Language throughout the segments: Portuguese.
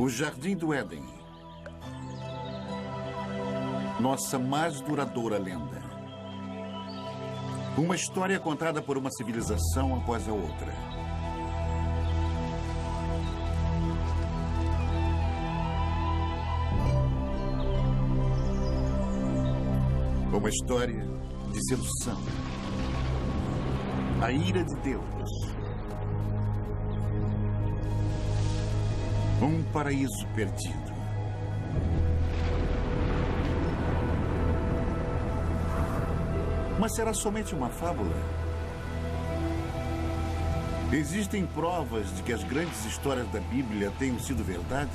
O Jardim do Éden. Nossa mais duradoura lenda. Uma história contada por uma civilização após a outra. Uma história de sedução. A ira de Deus. Um paraíso perdido. Mas será somente uma fábula? Existem provas de que as grandes histórias da Bíblia tenham sido verdade?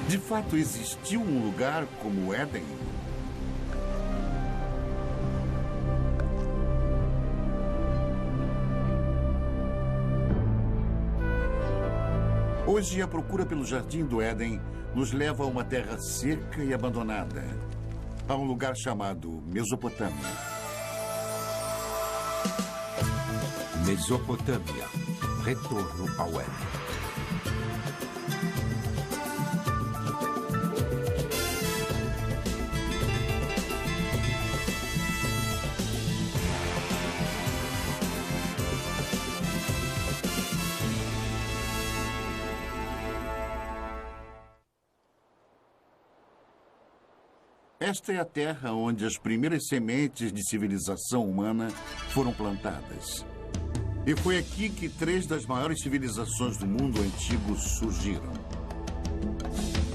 De fato, existiu um lugar como o Éden? Hoje, a procura pelo Jardim do Éden nos leva a uma terra seca e abandonada, a um lugar chamado Mesopotâmia. Mesopotâmia. Retorno ao Éden. Esta é a terra onde as primeiras sementes de civilização humana foram plantadas. E foi aqui que 3 das maiores civilizações do mundo antigo surgiram: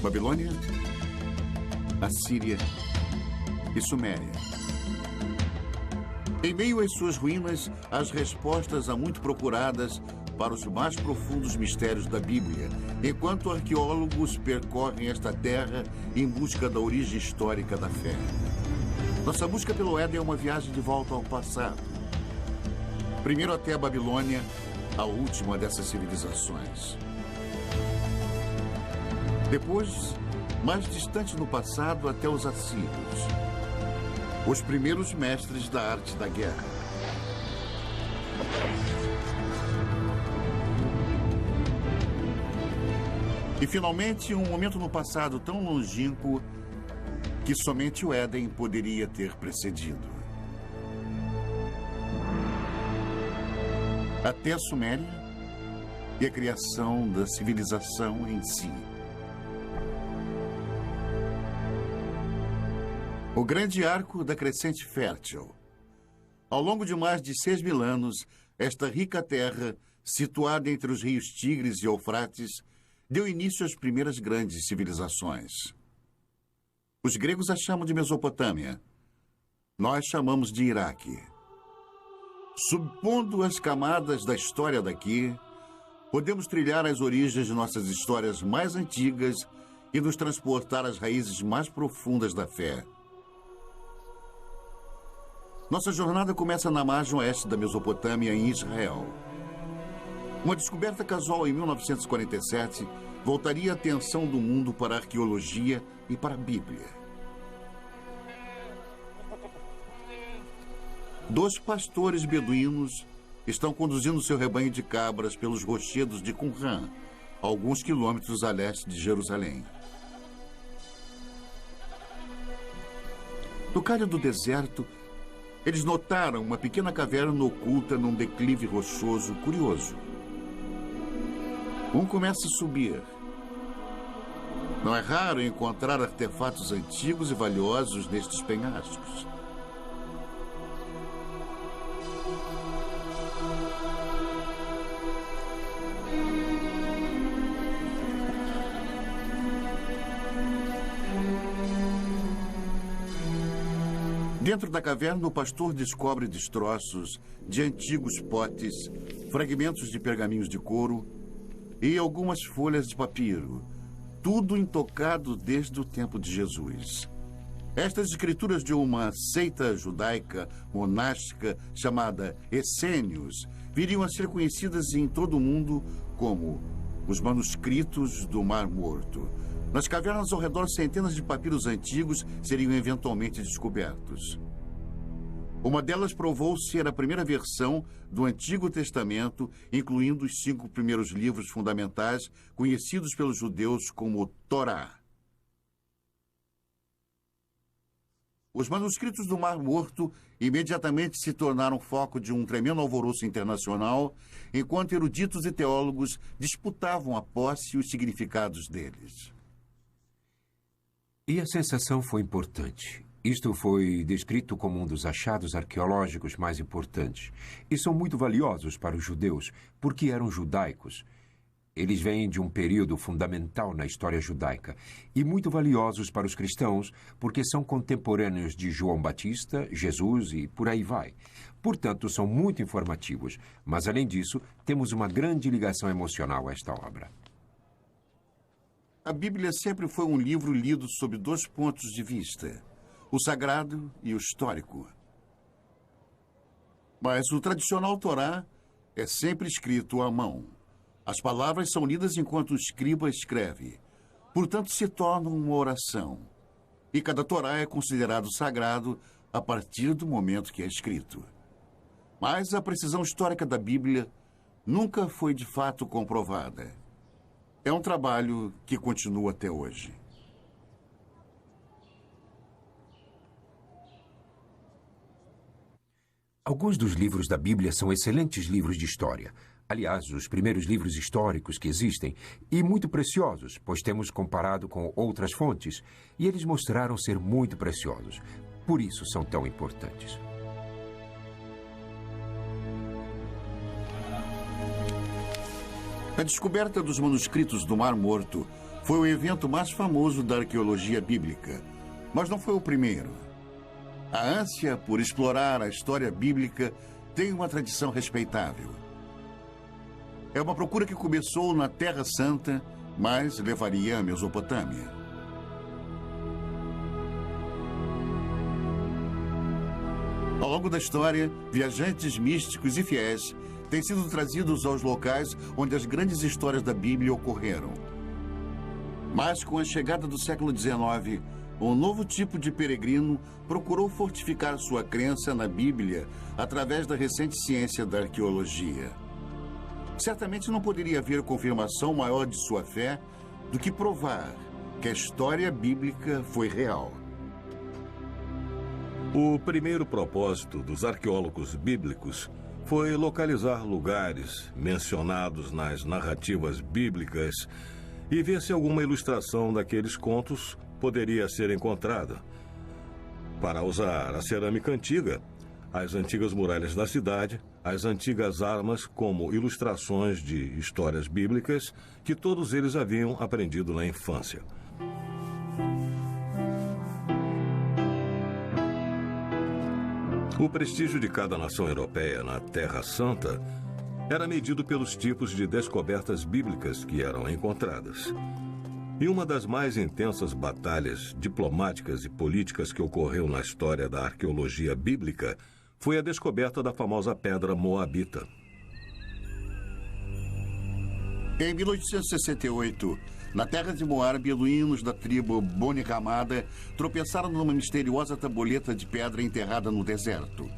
Babilônia, Assíria e Suméria. Em meio às suas ruínas, as respostas há muito procuradas para os mais profundos mistérios da Bíblia, enquanto arqueólogos percorrem esta terra em busca da origem histórica da fé. Nossa busca pelo Éden é uma viagem de volta ao passado. Primeiro até a Babilônia, a última dessas civilizações. Depois, mais distante no passado, até os assírios. Os primeiros mestres da arte da guerra. E, finalmente, um momento no passado tão longínquo que somente o Éden poderia ter precedido. Até a Suméria e a criação da civilização em si. O grande arco da crescente fértil. Ao longo de mais de 6.000 anos, esta rica terra, situada entre os rios Tigres e Eufrates, deu início às primeiras grandes civilizações. Os gregos a chamam de Mesopotâmia. Nós chamamos de Iraque. Subpondo as camadas da história daqui, podemos trilhar as origens de nossas histórias mais antigas e nos transportar às raízes mais profundas da fé. Nossa jornada começa na margem oeste da Mesopotâmia, em Israel. Uma descoberta casual em 1947 voltaria a atenção do mundo para a arqueologia e para a Bíblia. 2 pastores beduínos estão conduzindo seu rebanho de cabras pelos rochedos de Qumran, alguns quilômetros a leste de Jerusalém. No calho do deserto, eles notaram uma pequena caverna oculta num declive rochoso curioso. Um começa a subir. Não é raro encontrar artefatos antigos e valiosos nestes penhascos. Dentro da caverna, o pastor descobre destroços de antigos potes, fragmentos de pergaminhos de couro e algumas folhas de papiro, tudo intocado desde o tempo de Jesus. Estas escrituras de uma seita judaica monástica chamada Essênios viriam a ser conhecidas em todo o mundo como os manuscritos do Mar Morto. Nas cavernas ao redor, centenas de papiros antigos seriam eventualmente descobertos. Uma delas provou ser a primeira versão do Antigo Testamento, incluindo os 5 primeiros livros fundamentais conhecidos pelos judeus como Torá. Os manuscritos do Mar Morto imediatamente se tornaram foco de um tremendo alvoroço internacional, enquanto eruditos e teólogos disputavam a posse e os significados deles. E a sensação foi importante. Isto foi descrito como um dos achados arqueológicos mais importantes. E são muito valiosos para os judeus, porque eram judaicos. Eles vêm de um período fundamental na história judaica. E muito valiosos para os cristãos, porque são contemporâneos de João Batista, Jesus e por aí vai. Portanto, são muito informativos. Mas, além disso, temos uma grande ligação emocional a esta obra. A Bíblia sempre foi um livro lido sob 2 pontos de vista: o sagrado e o histórico. Mas o tradicional Torá é sempre escrito à mão. As palavras são lidas enquanto o escriba escreve. Portanto, se torna uma oração. E cada Torá é considerado sagrado a partir do momento que é escrito. Mas a precisão histórica da Bíblia nunca foi de fato comprovada. É um trabalho que continua até hoje. Alguns dos livros da Bíblia são excelentes livros de história. Aliás, os primeiros livros históricos que existem, e muito preciosos, pois temos comparado com outras fontes, e eles mostraram ser muito preciosos. Por isso são tão importantes. A descoberta dos manuscritos do Mar Morto foi o evento mais famoso da arqueologia bíblica, mas não foi o primeiro. A ânsia por explorar a história bíblica tem uma tradição respeitável. É uma procura que começou na Terra Santa, mas levaria à Mesopotâmia. Ao longo da história, viajantes místicos e fiéis têm sido trazidos aos locais onde as grandes histórias da Bíblia ocorreram. Mas com a chegada do século XIX, um novo tipo de peregrino procurou fortificar sua crença na Bíblia através da recente ciência da arqueologia. Certamente não poderia haver confirmação maior de sua fé do que provar que a história bíblica foi real. O primeiro propósito dos arqueólogos bíblicos foi localizar lugares mencionados nas narrativas bíblicas e ver se alguma ilustração daqueles contos poderia ser encontrada. Para usar a cerâmica antiga, as antigas muralhas da cidade, as antigas armas como ilustrações de histórias bíblicas que todos eles haviam aprendido na infância. O prestígio de cada nação europeia na Terra Santa era medido pelos tipos de descobertas bíblicas que eram encontradas. E uma das mais intensas batalhas diplomáticas e políticas que ocorreu na história da arqueologia bíblica foi a descoberta da famosa pedra moabita. Em 1868, na terra de Moab, beduínos da tribo Boni Ramada tropeçaram numa misteriosa tabuleta de pedra enterrada no deserto.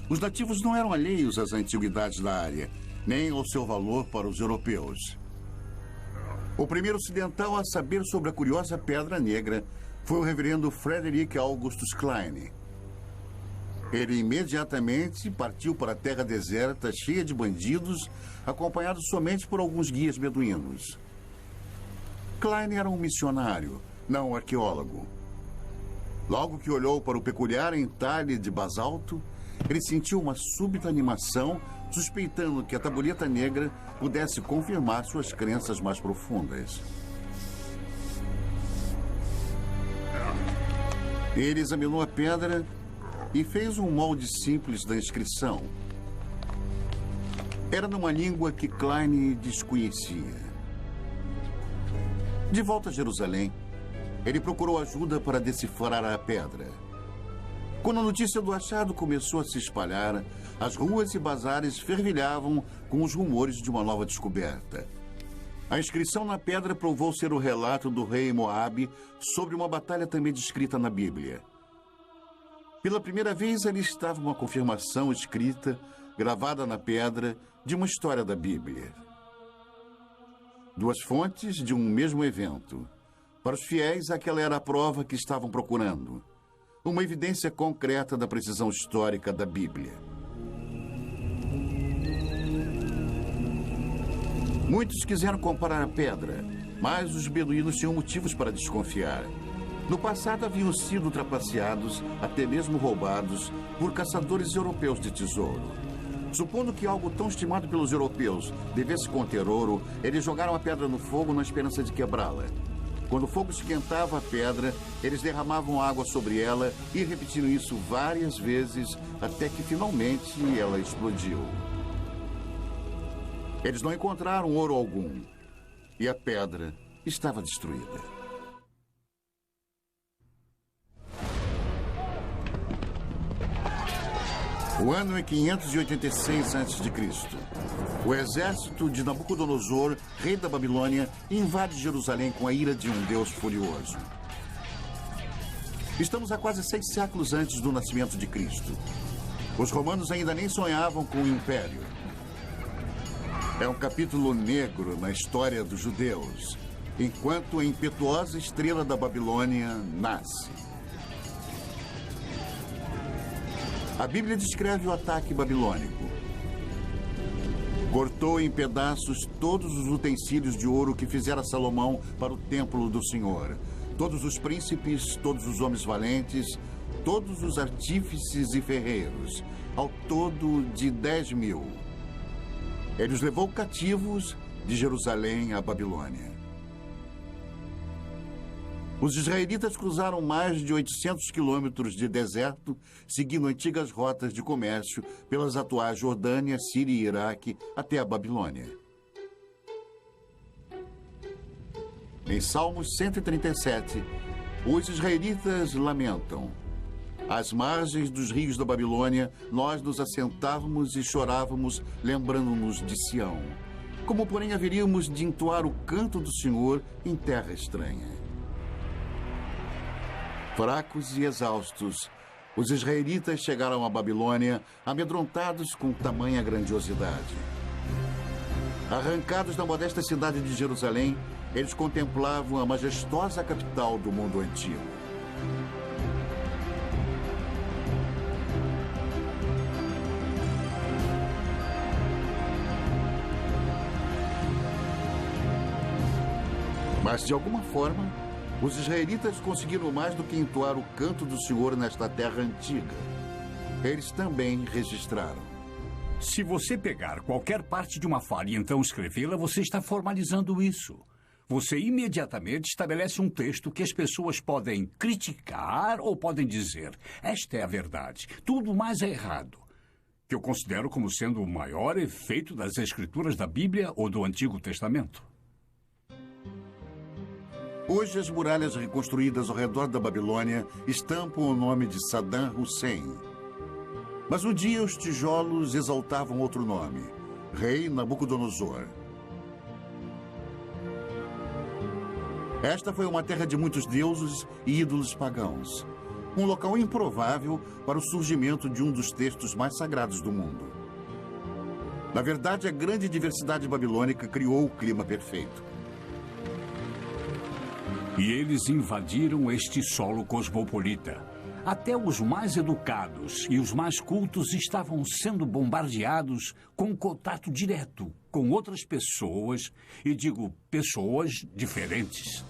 Os nativos não eram alheios às antiguidades da área, nem ao seu valor para os europeus. O primeiro ocidental a saber sobre a curiosa pedra negra foi o reverendo Frederick Augustus Klein. Ele imediatamente partiu para a terra deserta, cheia de bandidos, acompanhado somente por alguns guias beduínos. Klein era um missionário, não um arqueólogo. Logo que olhou para o peculiar entalhe de basalto, ele sentiu uma súbita animação, suspeitando que a tabuleta negra pudesse confirmar suas crenças mais profundas. Ele examinou a pedra e fez um molde simples da inscrição. Era numa língua que Klein desconhecia. De volta a Jerusalém, ele procurou ajuda para decifrar a pedra. Quando a notícia do achado começou a se espalhar, as ruas e bazares fervilhavam com os rumores de uma nova descoberta. A inscrição na pedra provou ser o relato do rei Moabe sobre uma batalha também descrita na Bíblia. Pela primeira vez, ali estava uma confirmação escrita, gravada na pedra, de uma história da Bíblia. Duas fontes de um mesmo evento. Para os fiéis, aquela era a prova que estavam procurando. Uma evidência concreta da precisão histórica da Bíblia. Muitos quiseram comparar a pedra, mas os beduínos tinham motivos para desconfiar. No passado haviam sido trapaceados, até mesmo roubados, por caçadores europeus de tesouro. Supondo que algo tão estimado pelos europeus devesse conter ouro, eles jogaram a pedra no fogo na esperança de quebrá-la. Quando o fogo esquentava a pedra, eles derramavam água sobre ela e repetiram isso várias vezes, até que finalmente ela explodiu. Eles não encontraram ouro algum, e a pedra estava destruída. O ano é 586 a.C. O exército de Nabucodonosor, rei da Babilônia, invade Jerusalém com a ira de um Deus furioso. Estamos a quase 6 séculos antes do nascimento de Cristo. Os romanos ainda nem sonhavam com o império. É um capítulo negro na história dos judeus, enquanto a impetuosa estrela da Babilônia nasce. A Bíblia descreve o ataque babilônico. Cortou em pedaços todos os utensílios de ouro que fizera Salomão para o templo do Senhor. Todos os príncipes, todos os homens valentes, todos os artífices e ferreiros, ao todo de 10.000. Ele os levou cativos de Jerusalém à Babilônia. Os israelitas cruzaram mais de 800 quilômetros de deserto, seguindo antigas rotas de comércio pelas atuais Jordânia, Síria e Iraque até a Babilônia. Em Salmos 137, os israelitas lamentam: às margens dos rios da Babilônia, nós nos assentávamos e chorávamos, lembrando-nos de Sião. Como, porém, haveríamos de entoar o canto do Senhor em terra estranha? Fracos e exaustos, os israelitas chegaram à Babilônia, amedrontados com tamanha grandiosidade. Arrancados da modesta cidade de Jerusalém, eles contemplavam a majestosa capital do mundo antigo. Mas, de alguma forma, os israelitas conseguiram mais do que entoar o canto do Senhor nesta terra antiga. Eles também registraram. Se você pegar qualquer parte de uma fala e então escrevê-la, você está formalizando isso. Você imediatamente estabelece um texto que as pessoas podem criticar ou podem dizer: esta é a verdade, tudo mais é errado. Que eu considero como sendo o maior efeito das escrituras da Bíblia ou do Antigo Testamento. Hoje, as muralhas reconstruídas ao redor da Babilônia estampam o nome de Saddam Hussein. Mas um dia os tijolos exaltavam outro nome: Rei Nabucodonosor. Esta foi uma terra de muitos deuses e ídolos pagãos. Um local improvável para o surgimento de um dos textos mais sagrados do mundo. Na verdade, a grande diversidade babilônica criou o clima perfeito. E eles invadiram este solo cosmopolita. Até os mais educados e os mais cultos estavam sendo bombardeados com contato direto com outras pessoas, e digo pessoas diferentes.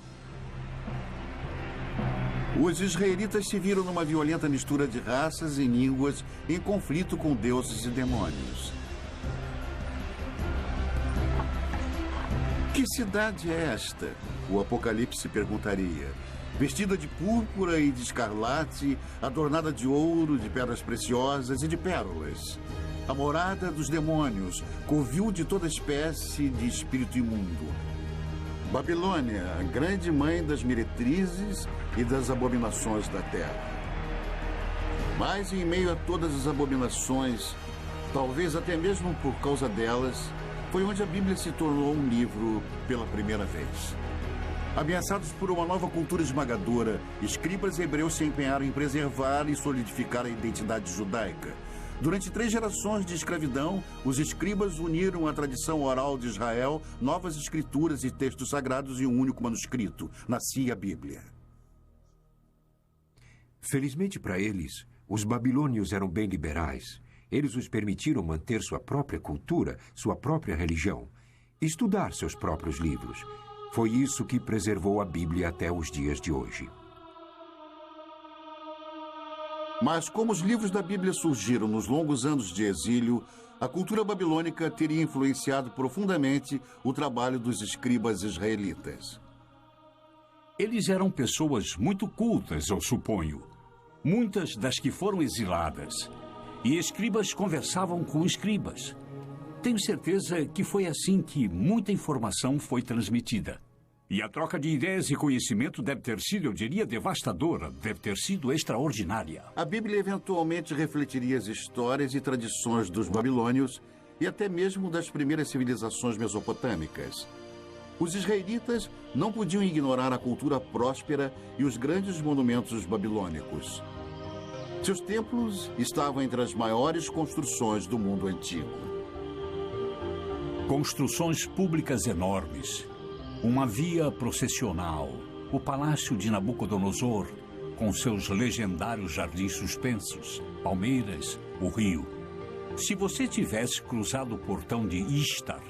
Os israelitas se viram numa violenta mistura de raças e línguas em conflito com deuses e demônios. Que cidade é esta? O Apocalipse perguntaria. Vestida de púrpura e de escarlate, adornada de ouro, de pedras preciosas e de pérolas. A morada dos demônios, covil de toda espécie de espírito imundo. Babilônia, a grande mãe das meretrizes e das abominações da terra. Mas em meio a todas as abominações, talvez até mesmo por causa delas, foi onde a Bíblia se tornou um livro pela primeira vez. Ameaçados por uma nova cultura esmagadora, escribas hebreus se empenharam em preservar e solidificar a identidade judaica. Durante 3 gerações de escravidão, os escribas uniram à tradição oral de Israel novas escrituras e textos sagrados em um único manuscrito. Nascia a Bíblia. Felizmente para eles, os babilônios eram bem liberais. Eles os permitiram manter sua própria cultura, sua própria religião, estudar seus próprios livros. Foi isso que preservou a Bíblia até os dias de hoje. Mas como os livros da Bíblia surgiram nos longos anos de exílio, a cultura babilônica teria influenciado profundamente o trabalho dos escribas israelitas. Eles eram pessoas muito cultas, eu suponho. Muitas das que foram exiladas. E escribas conversavam com escribas. Tenho certeza que foi assim que muita informação foi transmitida. E a troca de ideias e conhecimento deve ter sido, eu diria, devastadora, deve ter sido extraordinária. A Bíblia eventualmente refletiria as histórias e tradições dos babilônios e até mesmo das primeiras civilizações mesopotâmicas. Os israelitas não podiam ignorar a cultura próspera e os grandes monumentos babilônicos. Seus templos estavam entre as maiores construções do mundo antigo. Construções públicas enormes. Uma via processional, o palácio de Nabucodonosor, com seus legendários jardins suspensos, palmeiras, o rio. Se você tivesse cruzado o portão de Ishtar,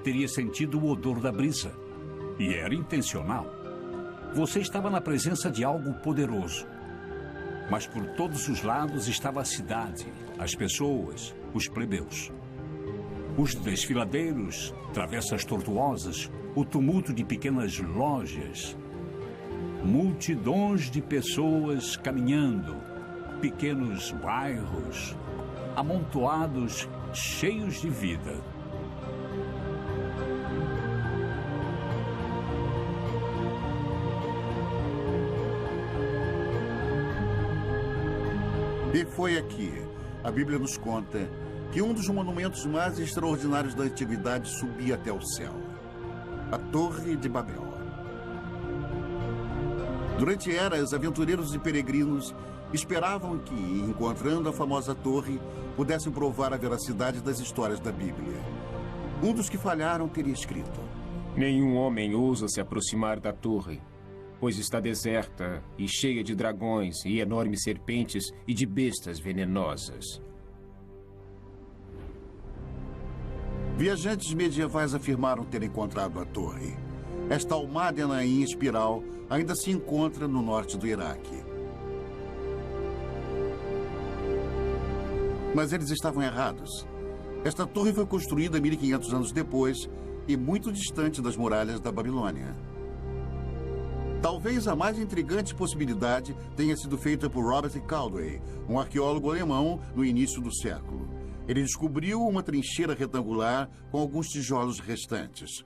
teria sentido o odor da brisa. E era intencional. Você estava na presença de algo poderoso. Mas por todos os lados estava a cidade, as pessoas, os plebeus. Os desfiladeiros, travessas tortuosas, o tumulto de pequenas lojas. Multidões de pessoas caminhando, pequenos bairros, amontoados, cheios de vida. E foi aqui, a Bíblia nos conta, que um dos monumentos mais extraordinários da antiguidade subia até o céu. A Torre de Babel. Durante eras, aventureiros e peregrinos esperavam que, encontrando a famosa torre, pudessem provar a veracidade das histórias da Bíblia. Um dos que falharam teria escrito: nenhum homem ousa se aproximar da torre, pois está deserta e cheia de dragões e enormes serpentes e de bestas venenosas. Viajantes medievais afirmaram ter encontrado a torre. Esta almádena em espiral ainda se encontra no norte do Iraque. Mas eles estavam errados. Esta torre foi construída 1500 anos depois e muito distante das muralhas da Babilônia. Talvez a mais intrigante possibilidade tenha sido feita por Robert Caldwell, um arqueólogo alemão no início do século. Ele descobriu uma trincheira retangular com alguns tijolos restantes.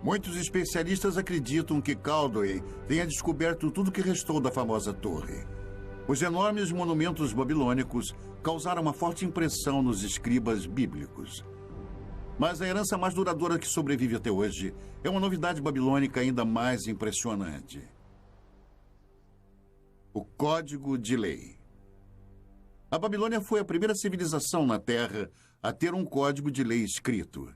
Muitos especialistas acreditam que Caldwell tenha descoberto tudo o que restou da famosa torre. Os enormes monumentos babilônicos causaram uma forte impressão nos escribas bíblicos. Mas a herança mais duradoura que sobrevive até hoje é uma novidade babilônica ainda mais impressionante: o Código de Lei. A Babilônia foi a primeira civilização na Terra a ter um código de lei escrito.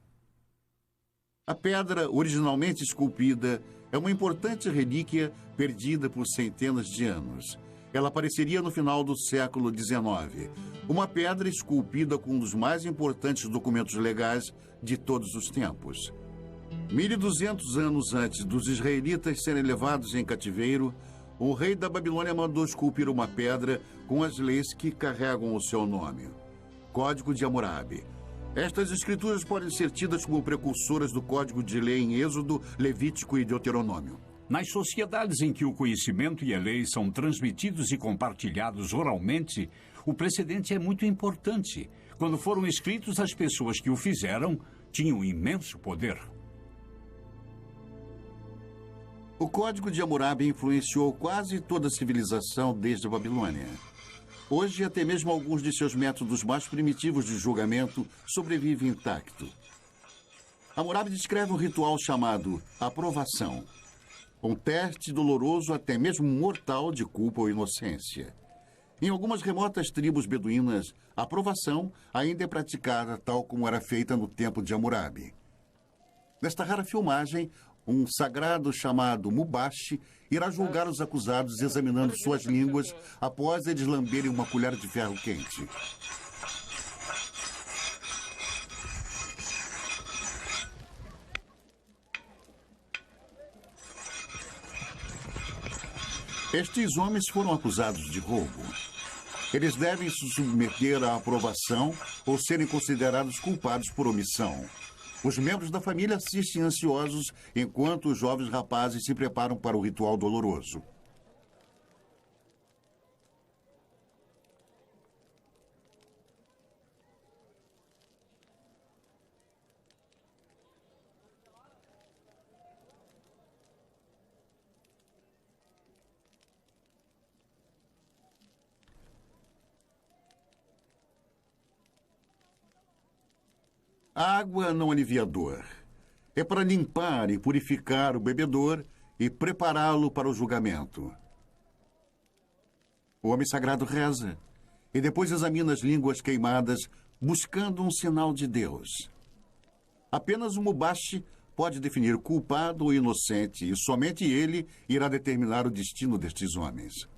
A pedra, originalmente esculpida, é uma importante relíquia perdida por centenas de anos. Ela apareceria no final do século XIX. Uma pedra esculpida com um dos mais importantes documentos legais de todos os tempos. 1.200 anos antes dos israelitas serem levados em cativeiro, o rei da Babilônia mandou esculpir uma pedra com as leis que carregam o seu nome. Código de Hammurabi. Estas escrituras podem ser tidas como precursoras do Código de Lei em Êxodo, Levítico e Deuteronômio. Nas sociedades em que o conhecimento e a lei são transmitidos e compartilhados oralmente, o precedente é muito importante. Quando foram escritos, as pessoas que o fizeram tinham imenso poder. O Código de Hammurabi influenciou quase toda a civilização desde a Babilônia. Hoje, até mesmo alguns de seus métodos mais primitivos de julgamento sobrevivem intactos. Hammurabi descreve um ritual chamado aprovação, um teste doloroso, até mesmo mortal, de culpa ou inocência. Em algumas remotas tribos beduínas, a aprovação ainda é praticada tal como era feita no tempo de Hammurabi. Nesta rara filmagem, um sagrado chamado Mubashi irá julgar os acusados examinando suas línguas após eles lamberem uma colher de ferro quente. Estes homens foram acusados de roubo. Eles devem se submeter à aprovação ou serem considerados culpados por omissão. Os membros da família assistem ansiosos enquanto os jovens rapazes se preparam para o ritual doloroso. A água não alivia a dor. É para limpar e purificar o bebedor e prepará-lo para o julgamento. O homem sagrado reza e depois examina as línguas queimadas, buscando um sinal de Deus. Apenas o Mubashi pode definir culpado ou inocente e somente ele irá determinar o destino destes homens.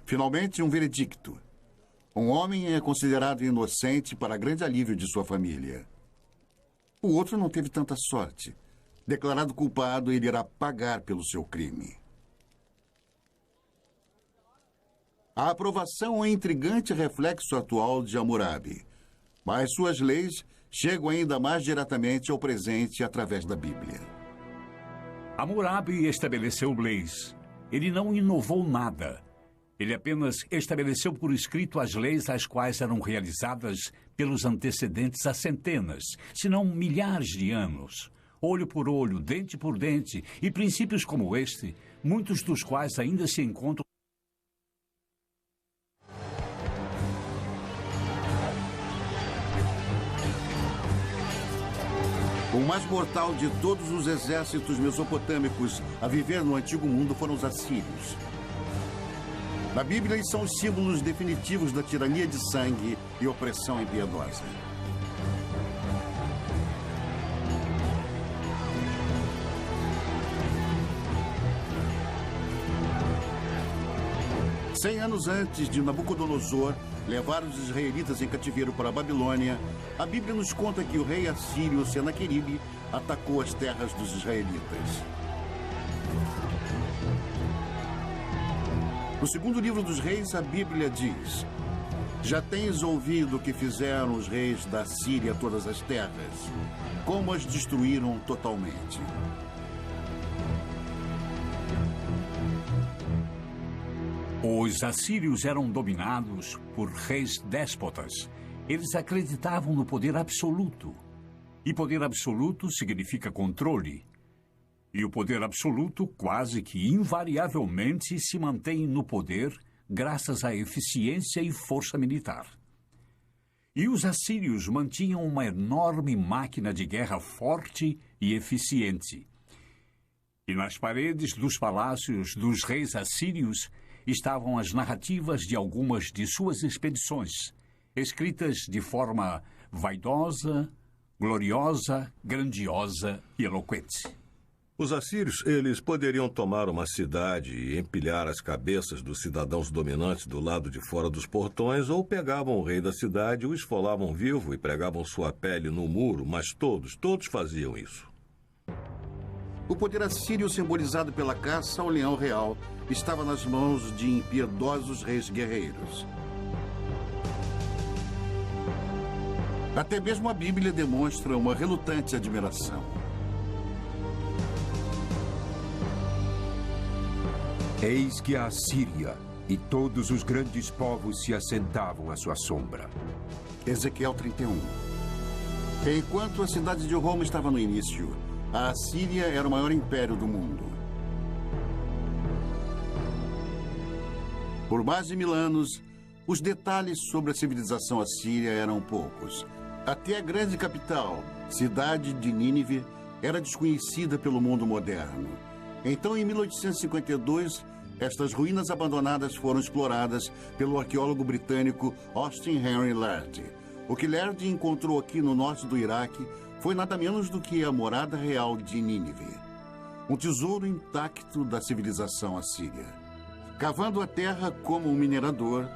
Finalmente, um veredicto. Um homem é considerado inocente para grande alívio de sua família. O outro não teve tanta sorte. Declarado culpado, ele irá pagar pelo seu crime. A aprovação é um intrigante reflexo atual de Hammurabi, mas suas leis chegam ainda mais diretamente ao presente através da Bíblia. Hammurabi estabeleceu leis. Ele não inovou nada. Ele apenas estabeleceu por escrito as leis as quais eram realizadas pelos antecedentes há centenas, se não milhares de anos. Olho por olho, dente por dente, e princípios como este, muitos dos quais ainda se encontram. O mais mortal de todos os exércitos mesopotâmicos a viver no Antigo Mundo foram os assírios. Na Bíblia, eles são os símbolos definitivos da tirania de sangue e opressão impiedosa. Cem anos antes de Nabucodonosor levar os israelitas em cativeiro para a Babilônia, a Bíblia nos conta que o rei assírio Senaqueribe atacou as terras dos israelitas. No segundo livro dos reis, a Bíblia diz: já tens ouvido o que fizeram os reis da Síria a todas as terras, como as destruíram totalmente. Os assírios eram dominados por reis déspotas. Eles acreditavam no poder absoluto. E poder absoluto significa controle. E o poder absoluto quase que invariavelmente se mantém no poder graças à eficiência e força militar. E os assírios mantinham uma enorme máquina de guerra forte e eficiente. E nas paredes dos palácios dos reis assírios estavam as narrativas de algumas de suas expedições, escritas de forma vaidosa, gloriosa, grandiosa e eloquente. Os assírios, eles poderiam tomar uma cidade e empilhar as cabeças dos cidadãos dominantes do lado de fora dos portões, ou pegavam o rei da cidade, o esfolavam vivo e pregavam sua pele no muro, mas todos faziam isso. O poder assírio, simbolizado pela caça ao leão real, estava nas mãos de impiedosos reis guerreiros. Até mesmo a Bíblia demonstra uma relutante admiração. Eis que a Assíria e todos os grandes povos se assentavam à sua sombra. Ezequiel 31. Enquanto a cidade de Roma estava no início, a Assíria era o maior império do mundo. Por mais de 1000 anos, os detalhes sobre a civilização assíria eram poucos. Até a grande capital, cidade de Nínive, era desconhecida pelo mundo moderno. Então, em 1852, estas ruínas abandonadas foram exploradas pelo arqueólogo britânico Austin Henry Lerdy. O que Lerdy encontrou aqui no norte do Iraque foi nada menos do que a morada real de Nínive, um tesouro intacto da civilização assíria. Cavando a terra como um minerador,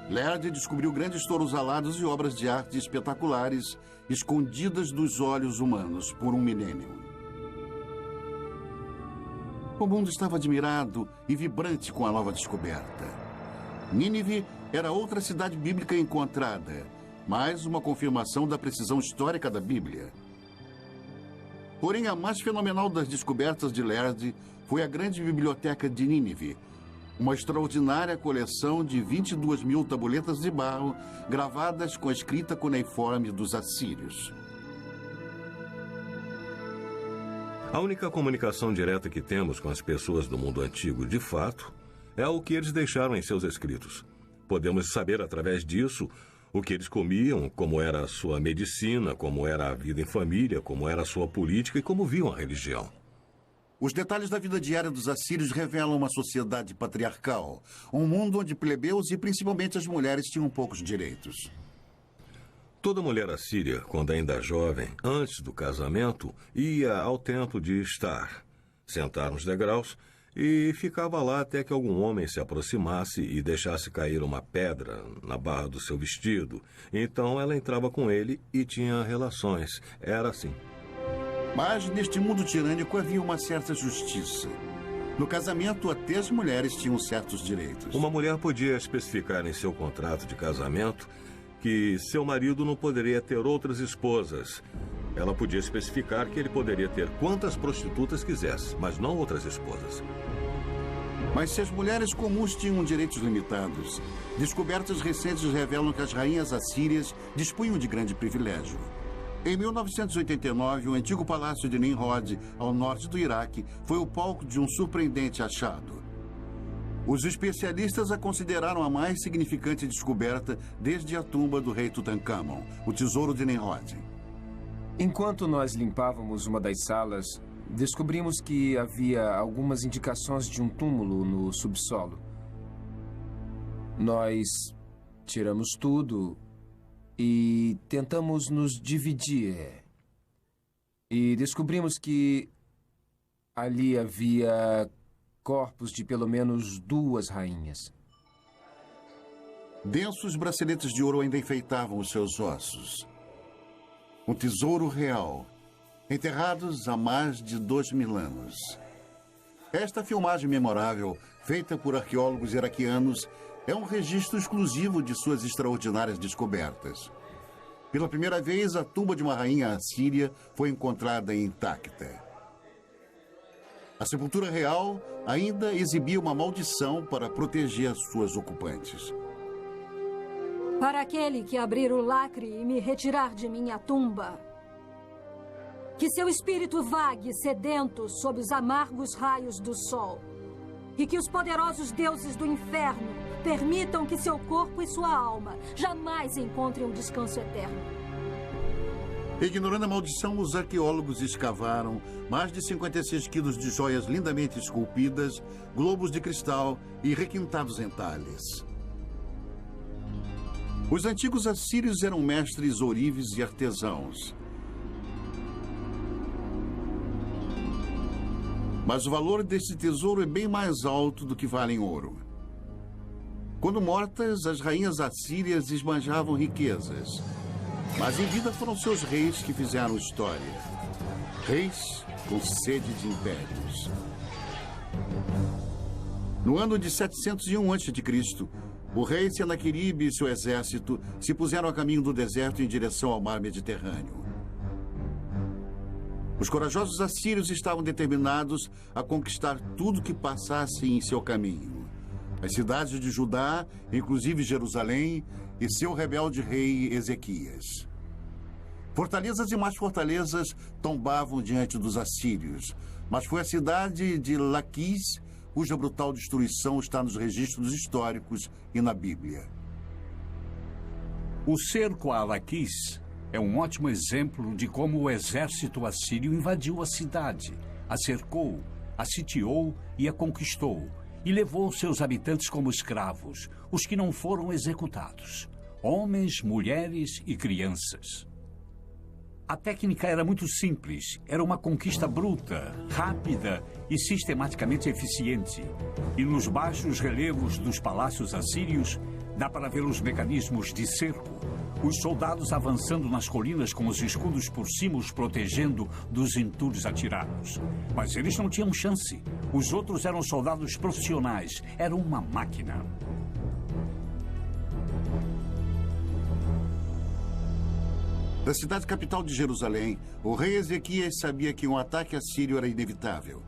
Lerdy descobriu grandes touros alados e obras de arte espetaculares escondidas dos olhos humanos por um milênio. O mundo estava admirado e vibrante com a nova descoberta. Nínive era outra cidade bíblica encontrada, mais uma confirmação da precisão histórica da Bíblia. Porém, a mais fenomenal das descobertas de Lerdy foi a grande biblioteca de Nínive, uma extraordinária coleção de 22.000 tabuletas de barro gravadas com a escrita cuneiforme dos assírios. A única comunicação direta que temos com as pessoas do mundo antigo, de fato, é o que eles deixaram em seus escritos. Podemos saber através disso o que eles comiam, como era a sua medicina, como era a vida em família, como era a sua política e como viam a religião. Os detalhes da vida diária dos assírios revelam uma sociedade patriarcal, um mundo onde plebeus e principalmente as mulheres tinham poucos direitos. Toda mulher assíria, quando ainda jovem, antes do casamento, ia ao templo de Estar, sentar nos degraus e ficava lá até que algum homem se aproximasse e deixasse cair uma pedra na barra do seu vestido. Então ela entrava com ele e tinha relações. Era assim. Mas neste mundo tirânico havia uma certa justiça. No casamento, até as mulheres tinham certos direitos. Uma mulher podia especificar em seu contrato de casamento que seu marido não poderia ter outras esposas. Ela podia especificar que ele poderia ter quantas prostitutas quisesse, mas não outras esposas. Mas se as mulheres comuns tinham direitos limitados, descobertas recentes revelam que as rainhas assírias dispunham de grande privilégio. Em 1989, o antigo palácio de Nimrod, ao norte do Iraque, foi o palco de um surpreendente achado. Os especialistas a consideraram a mais significante descoberta desde a tumba do rei Tutankhamon, o tesouro de Nimrod. Enquanto nós limpávamos uma das salas, descobrimos que havia algumas indicações de um túmulo no subsolo. Nós tiramos tudo e tentamos nos dividir. E descobrimos que ali havia corpos de pelo menos 2 rainhas. Densos braceletes de ouro ainda enfeitavam os seus ossos. Um tesouro real, enterrados há mais de 2.000 anos. Esta filmagem memorável, feita por arqueólogos iraquianos, é um registro exclusivo de suas extraordinárias descobertas. Pela primeira vez, a tumba de uma rainha assíria foi encontrada intacta. A sepultura real ainda exibia uma maldição para proteger suas ocupantes. Para aquele que abrir o lacre e me retirar de minha tumba, que seu espírito vague sedento sob os amargos raios do sol, e que os poderosos deuses do inferno permitam que seu corpo e sua alma jamais encontrem um descanso eterno. Ignorando a maldição, os arqueólogos escavaram mais de 56 quilos de joias lindamente esculpidas, globos de cristal e requintados entalhes. Os antigos assírios eram mestres ourives e artesãos. Mas o valor desse tesouro é bem mais alto do que vale em ouro. Quando mortas, as rainhas assírias esbanjavam riquezas. Mas em vida foram seus reis que fizeram história. Reis com sede de impérios. No ano de 701 a.C., o rei Senaqueribe e seu exército se puseram a caminho do deserto em direção ao mar Mediterrâneo. Os corajosos assírios estavam determinados a conquistar tudo que passasse em seu caminho. As cidades de Judá, inclusive Jerusalém, e seu rebelde rei Ezequias. Fortalezas e mais fortalezas tombavam diante dos assírios, mas foi a cidade de Laquis cuja brutal destruição está nos registros históricos e na Bíblia. O cerco a Laquis é um ótimo exemplo de como o exército assírio invadiu a cidade, a cercou, a sitiou e a conquistou, e levou seus habitantes como escravos, os que não foram executados, homens, mulheres e crianças. A técnica era muito simples, era uma conquista bruta, rápida e sistematicamente eficiente. E nos baixos relevos dos palácios assírios, dá para ver os mecanismos de cerco, os soldados avançando nas colinas com os escudos por cima os protegendo dos entulhos atirados. Mas eles não tinham chance. Os outros eram soldados profissionais, eram uma máquina. Da cidade capital de Jerusalém, o rei Ezequias sabia que um ataque assírio era inevitável.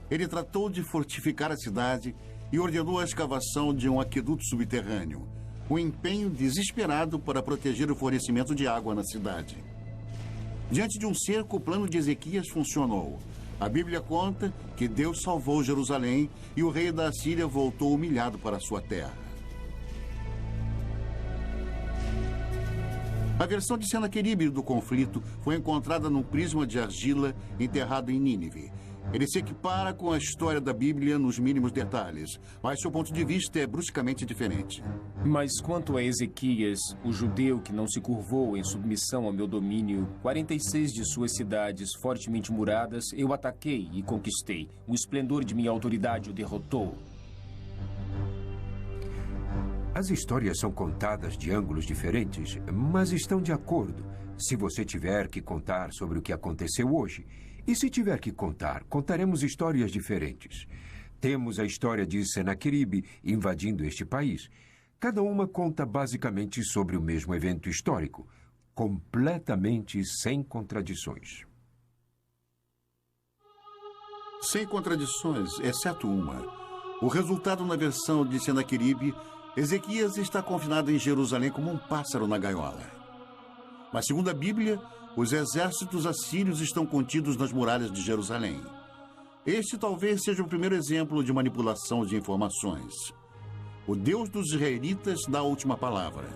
Ele tratou de fortificar a cidade e ordenou a escavação de um aqueduto subterrâneo, um empenho desesperado para proteger o fornecimento de água na cidade. Diante de um cerco, o plano de Ezequias funcionou. A Bíblia conta que Deus salvou Jerusalém e o rei da Assíria voltou humilhado para sua terra. A versão de Senaqueribe do conflito foi encontrada num prisma de argila enterrado em Nínive. Ele se equipara com a história da Bíblia nos mínimos detalhes, mas seu ponto de vista é bruscamente diferente. Mas quanto a Ezequias, o judeu que não se curvou em submissão ao meu domínio, 46 de suas cidades fortemente muradas, eu ataquei e conquistei. O esplendor de minha autoridade o derrotou. As histórias são contadas de ângulos diferentes, mas estão de acordo. Se você tiver que contar sobre o que aconteceu hoje, e se tiver que contar, contaremos histórias diferentes. Temos a história de Senaqueribe invadindo este país. Cada uma conta basicamente sobre o mesmo evento histórico, completamente sem contradições. Sem contradições, exceto uma. O resultado na versão de Senaqueribe, Ezequias está confinado em Jerusalém como um pássaro na gaiola. Mas, segundo a Bíblia, os exércitos assírios estão contidos nas muralhas de Jerusalém. Este talvez seja o primeiro exemplo de manipulação de informações. O Deus dos israelitas dá a última palavra.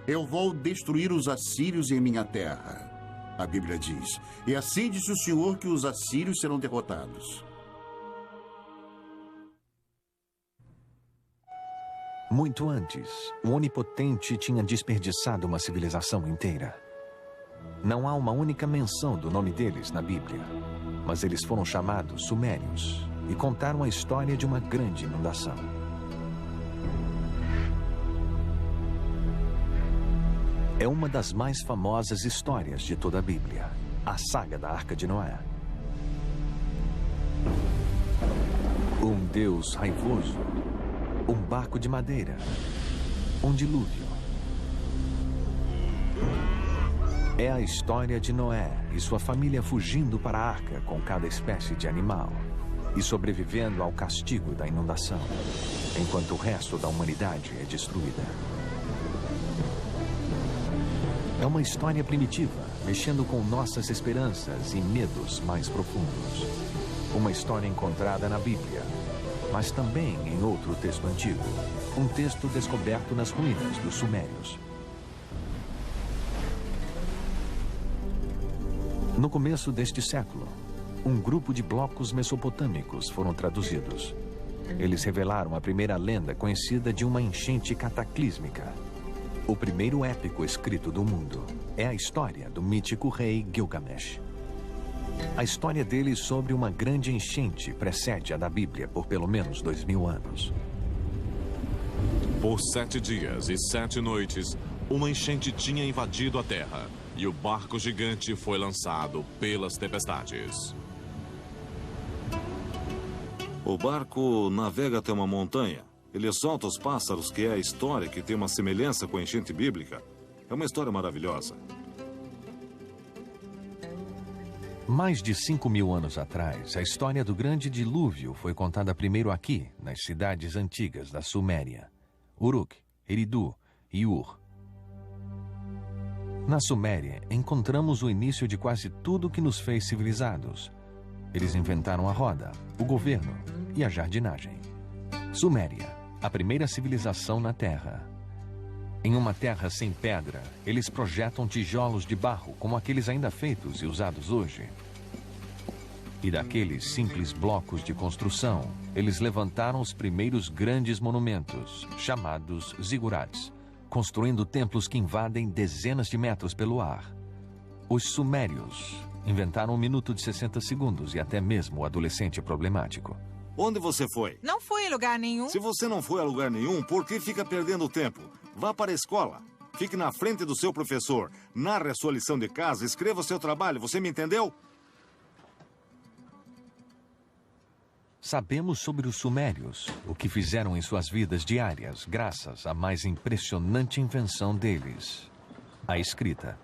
Eu vou destruir os assírios em minha terra, a Bíblia diz. E assim disse o Senhor que os assírios serão derrotados. Muito antes, o Onipotente tinha desperdiçado uma civilização inteira. Não há uma única menção do nome deles na Bíblia, mas eles foram chamados Sumérios e contaram a história de uma grande inundação. É uma das mais famosas histórias de toda a Bíblia, a saga da Arca de Noé. Um Deus raivoso, um barco de madeira, um dilúvio. É a história de Noé e sua família fugindo para a arca com cada espécie de animal e sobrevivendo ao castigo da inundação, enquanto o resto da humanidade é destruída. É uma história primitiva, mexendo com nossas esperanças e medos mais profundos. Uma história encontrada na Bíblia, mas também em outro texto antigo, um texto descoberto nas ruínas dos Sumérios. No começo deste século, um grupo de blocos mesopotâmicos foram traduzidos. Eles revelaram a primeira lenda conhecida de uma enchente cataclísmica. O primeiro épico escrito do mundo é a história do mítico rei Gilgamesh. A história dele sobre uma grande enchente precede a da Bíblia por pelo menos 2000 anos. Por 7 dias e 7 noites, uma enchente tinha invadido a terra e o barco gigante foi lançado pelas tempestades. O barco navega até uma montanha. Ele solta os pássaros, que é a história que tem uma semelhança com a enchente bíblica. É uma história maravilhosa. Mais de 5.000 anos atrás, a história do grande dilúvio foi contada primeiro aqui, nas cidades antigas da Suméria, Uruk, Eridu e Ur. Na Suméria, encontramos o início de quase tudo que nos fez civilizados. Eles inventaram a roda, o governo e a jardinagem. Suméria, a primeira civilização na Terra. Em uma terra sem pedra, eles projetam tijolos de barro, como aqueles ainda feitos e usados hoje. E daqueles simples blocos de construção, eles levantaram os primeiros grandes monumentos, chamados zigurats, construindo templos que invadem dezenas de metros pelo ar. Os sumérios inventaram 1 minuto de 60 segundos e até mesmo o adolescente problemático. Onde você foi? Não fui em lugar nenhum. Se você não foi a lugar nenhum, por que fica perdendo tempo? Vá para a escola. Fique na frente do seu professor. Narre a sua lição de casa, escreva o seu trabalho. Você me entendeu? Sabemos sobre os sumérios, o que fizeram em suas vidas diárias, graças à mais impressionante invenção deles, a escrita.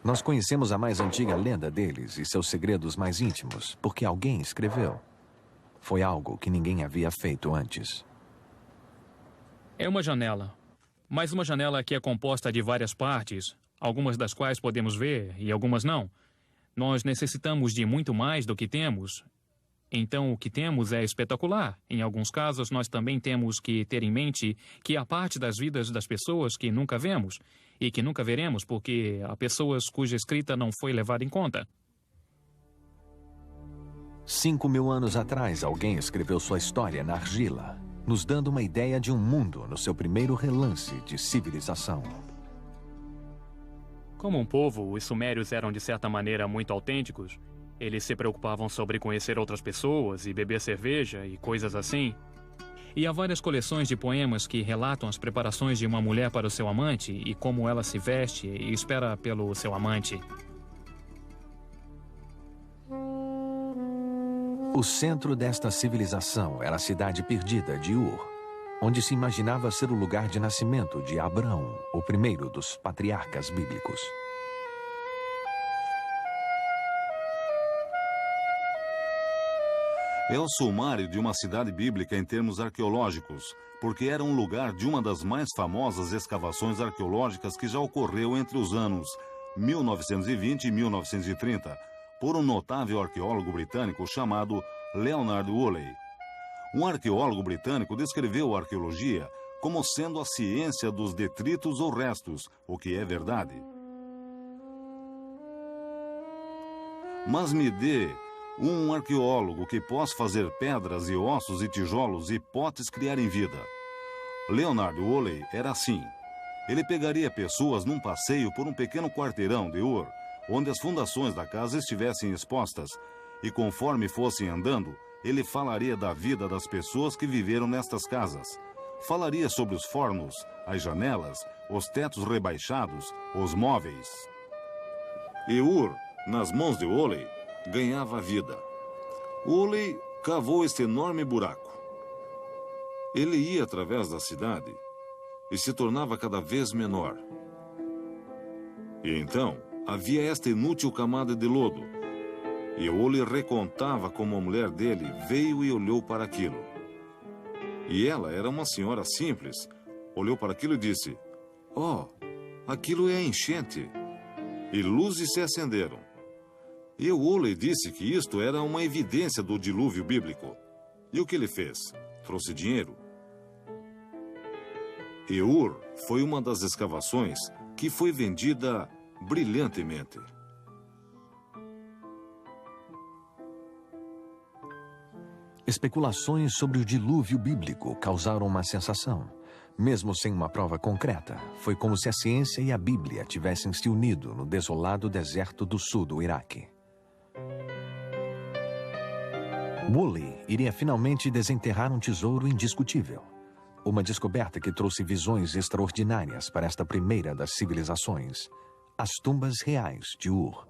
Nós conhecemos a mais antiga lenda deles e seus segredos mais íntimos, porque alguém escreveu. Foi algo que ninguém havia feito antes. É uma janela, mas uma janela que é composta de várias partes, algumas das quais podemos ver e algumas não. Nós necessitamos de muito mais do que temos. Então, o que temos é espetacular. Em alguns casos, nós também temos que ter em mente que há parte das vidas das pessoas que nunca vemos e que nunca veremos porque há pessoas cuja escrita não foi levada em conta. 5.000 anos atrás, alguém escreveu sua história na argila, nos dando uma ideia de um mundo no seu primeiro relance de civilização. Como um povo, os sumérios eram de certa maneira muito autênticos. Eles se preocupavam sobre conhecer outras pessoas e beber cerveja e coisas assim. E há várias coleções de poemas que relatam as preparações de uma mulher para o seu amante e como ela se veste e espera pelo seu amante. O centro desta civilização era a cidade perdida de Ur, onde se imaginava ser o lugar de nascimento de Abraão, o primeiro dos patriarcas bíblicos. É o sumário de uma cidade bíblica em termos arqueológicos, porque era um lugar de uma das mais famosas escavações arqueológicas que já ocorreu entre os anos 1920 e 1930, por um notável arqueólogo britânico chamado Leonard Woolley. Um arqueólogo britânico descreveu a arqueologia como sendo a ciência dos detritos ou restos, o que é verdade. Mas me dê um arqueólogo que possa fazer pedras e ossos e tijolos e potes criarem vida. Leonard Woolley era assim. Ele pegaria pessoas num passeio por um pequeno quarteirão de Ur, onde as fundações da casa estivessem expostas, e conforme fossem andando, ele falaria da vida das pessoas que viveram nestas casas. Falaria sobre os fornos, as janelas, os tetos rebaixados, os móveis. E Ur, nas mãos de Woolley, ganhava vida. Woolley cavou este enorme buraco. Ele ia através da cidade e se tornava cada vez menor. E então havia esta inútil camada de lodo. E Woolley recontava como a mulher dele veio e olhou para aquilo. E ela era uma senhora simples. Olhou para aquilo e disse: "Oh, aquilo é a enchente." E luzes se acenderam. E Woolley disse que isto era uma evidência do dilúvio bíblico. E o que ele fez? Trouxe dinheiro. E Ur foi uma das escavações que foi vendida brilhantemente. Especulações sobre o dilúvio bíblico causaram uma sensação. Mesmo sem uma prova concreta, foi como se a ciência e a Bíblia tivessem se unido no desolado deserto do sul do Iraque. Woolley iria finalmente desenterrar um tesouro indiscutível. Uma descoberta que trouxe visões extraordinárias para esta primeira das civilizações, as tumbas reais de Ur.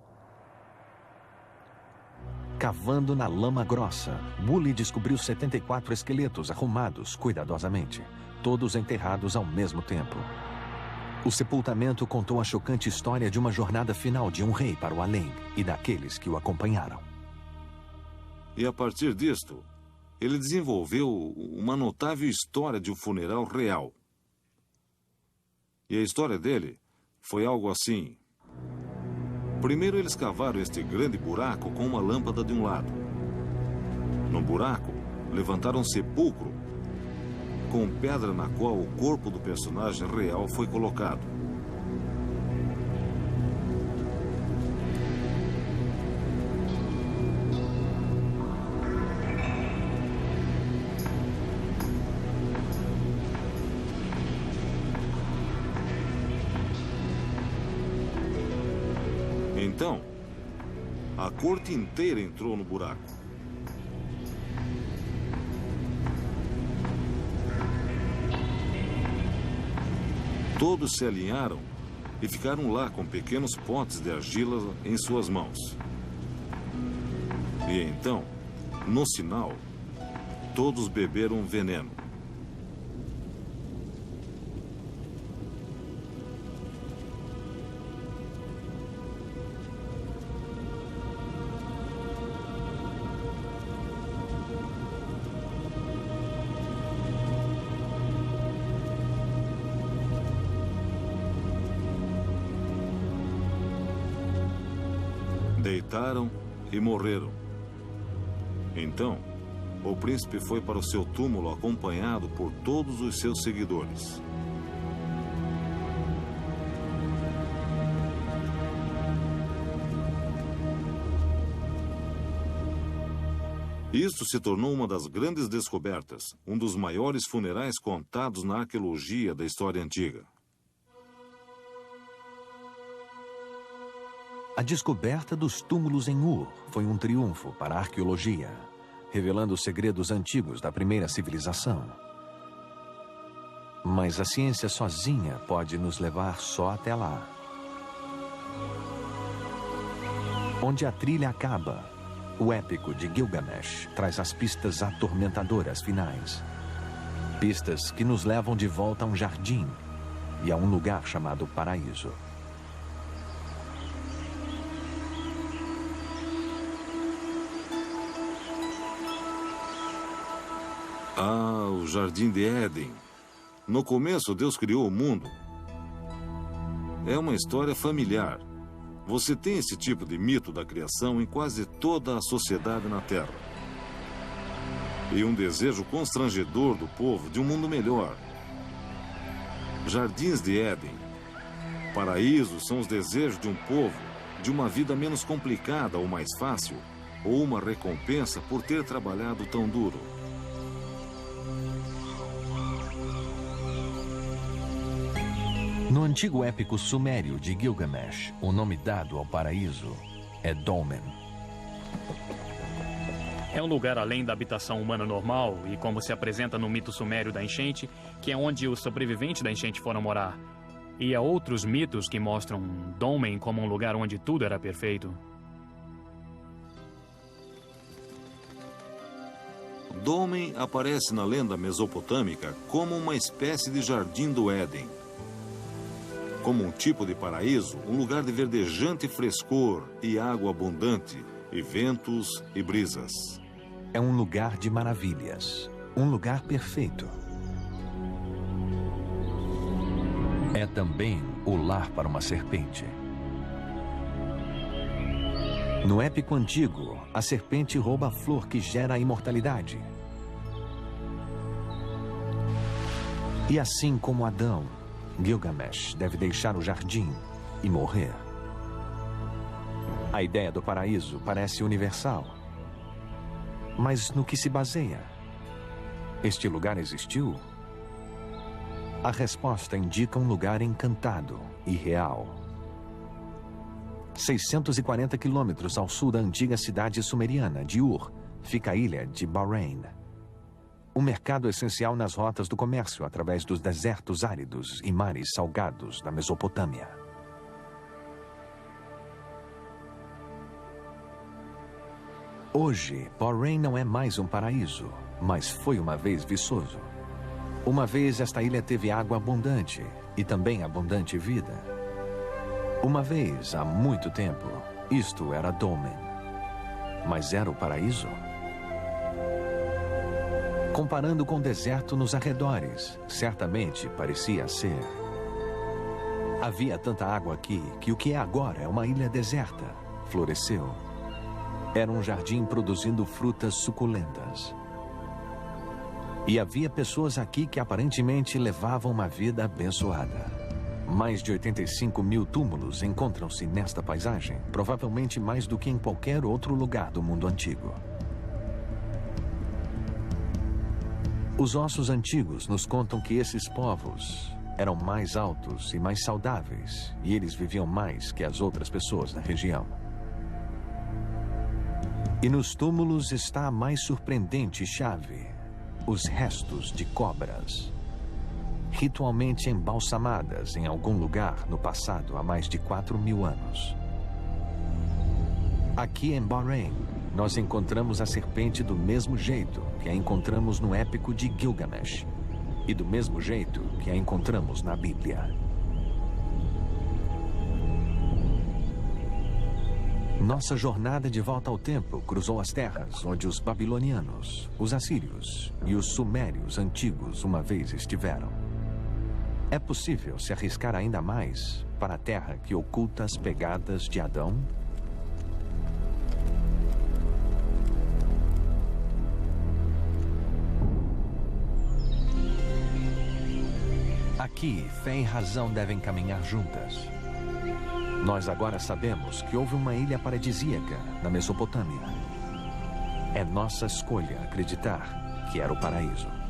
Cavando na lama grossa, Woolley descobriu 74 esqueletos arrumados cuidadosamente, todos enterrados ao mesmo tempo. O sepultamento contou a chocante história de uma jornada final de um rei para o além e daqueles que o acompanharam. E a partir disto, ele desenvolveu uma notável história de um funeral real. E a história dele foi algo assim. Primeiro eles cavaram este grande buraco com uma lâmpada de um lado. No buraco, levantaram um sepulcro com pedra na qual o corpo do personagem real foi colocado. Então, a corte inteira entrou no buraco. Todos se alinharam e ficaram lá com pequenos potes de argila em suas mãos. E então, no sinal, todos beberam veneno. Deitaram e morreram. Então, o príncipe foi para o seu túmulo acompanhado por todos os seus seguidores. Isto se tornou uma das grandes descobertas, um dos maiores funerais contados na arqueologia da história antiga. A descoberta dos túmulos em Ur foi um triunfo para a arqueologia, revelando os segredos antigos da primeira civilização. Mas a ciência sozinha pode nos levar só até lá. Onde a trilha acaba, o épico de Gilgamesh traz as pistas atormentadoras finais. Pistas que nos levam de volta a um jardim e a um lugar chamado paraíso. Ah, o Jardim de Éden. No começo, Deus criou o mundo. É uma história familiar. Você tem esse tipo de mito da criação em quase toda a sociedade na Terra. E um desejo constrangedor do povo de um mundo melhor. Jardins de Éden. Paraísos são os desejos de um povo de uma vida menos complicada ou mais fácil, ou uma recompensa por ter trabalhado tão duro. No antigo épico sumério de Gilgamesh, o nome dado ao paraíso é Dolmen. É um lugar além da habitação humana normal e como se apresenta no mito sumério da enchente, que é onde os sobreviventes da enchente foram morar. E há outros mitos que mostram Dolmen como um lugar onde tudo era perfeito. Dolmen aparece na lenda mesopotâmica como uma espécie de jardim do Éden. Como um tipo de paraíso, um lugar de verdejante frescor e água abundante, e ventos e brisas. É um lugar de maravilhas, um lugar perfeito. É também o lar para uma serpente. No épico antigo, a serpente rouba a flor que gera a imortalidade. E assim como Adão, Gilgamesh deve deixar o jardim e morrer. A ideia do paraíso parece universal. Mas no que se baseia? Este lugar existiu? A resposta indica um lugar encantado e real. 640 quilômetros ao sul da antiga cidade sumeriana de Ur, fica a ilha de Bahrein. Um mercado essencial nas rotas do comércio através dos desertos áridos e mares salgados da Mesopotâmia. Hoje, Bahrein não é mais um paraíso, mas foi uma vez viçoso. Uma vez esta ilha teve água abundante e também abundante vida. Uma vez, há muito tempo, isto era Dolmen. Mas era o paraíso? Comparando com o deserto nos arredores, certamente parecia ser. Havia tanta água aqui que o que é agora é uma ilha deserta. Floresceu. Era um jardim produzindo frutas suculentas. E havia pessoas aqui que aparentemente levavam uma vida abençoada. Mais de 85 mil túmulos encontram-se nesta paisagem, provavelmente mais do que em qualquer outro lugar do mundo antigo. Os ossos antigos nos contam que esses povos eram mais altos e mais saudáveis, e eles viviam mais que as outras pessoas na região. E nos túmulos está a mais surpreendente chave: os restos de cobras, ritualmente embalsamadas em algum lugar no passado há mais de 4.000 anos. Aqui em Bahrein, nós encontramos a serpente do mesmo jeito que a encontramos no épico de Gilgamesh, e do mesmo jeito que a encontramos na Bíblia. Nossa jornada de volta ao tempo cruzou as terras onde os babilonianos, os assírios e os sumérios antigos uma vez estiveram. É possível se arriscar ainda mais para a terra que oculta as pegadas de Adão? Aqui, fé e razão devem caminhar juntas. Nós agora sabemos que houve uma ilha paradisíaca na Mesopotâmia. É nossa escolha acreditar que era o paraíso.